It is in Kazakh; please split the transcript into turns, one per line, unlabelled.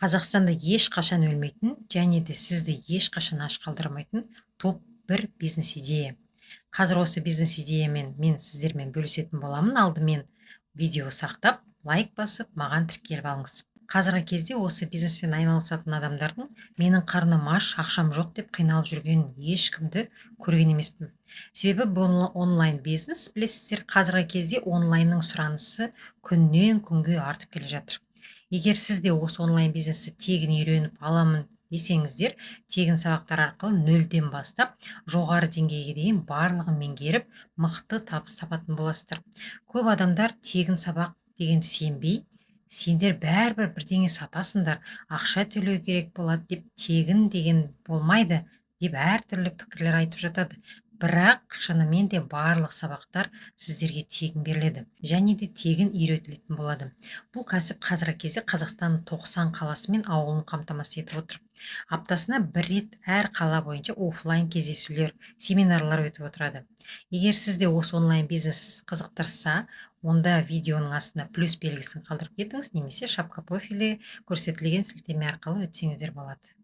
Қазақстанда ешқашан өлмейтін және де сізді ешқашан аш қалдырмайтын топ бір бизнес идея. Қазір осы бизнес идеямен мен сіздермен бөлісетін боламын. Алдымен видео сақтап, лайк басып, маған тіркеліп алыңыз. Қазіргі кезде осы бизнеспен айналысатын адамдардың менің қарным аш, ақшам жоқ деп қиналып жүргенін ешкімді көрген емеспін. Себебі бұл онлайн бизнес, білесіздер, қазіргі кезде онлайнның сұранысы күннен күнге артып келе жатыр. Егер сіз де осы онлайн бизнесті тегін үйреніп аламын десеңіздер, тегін сабақтар арқылы нөлден бастап жоғары деңгейге дейін барлығын меңгеріп, мықты табыс табатын боласыздар. Көп адамдар тегін сабақ дегенді сенбей, сендер бәрібір бірдеңе сатасыңдар, ақша төлеу керек болады деп, тегін деген болмайды деп әртүрлі пікірлер айтып жатады. Бірақ шынымен де барлық сабақтар сіздерге тегін беріледі және де тегін үйретілетін болады. Бұл кәсіп қазіргі кезде Қазақстанның 90 қаласы мен ауылын қамтамасыз етіп отыр. Аптасына бір рет әр қала бойынша офлайн кездесулер, семинарлар өтіп отырады. Егер сізде осы онлайн бизнес қызықтырса, онда видеоның астына плюс белгісін қалдырып кетіңіз, немесе шапка профилі көрсетілген сілтеме арқылы өтсеңіздер болады.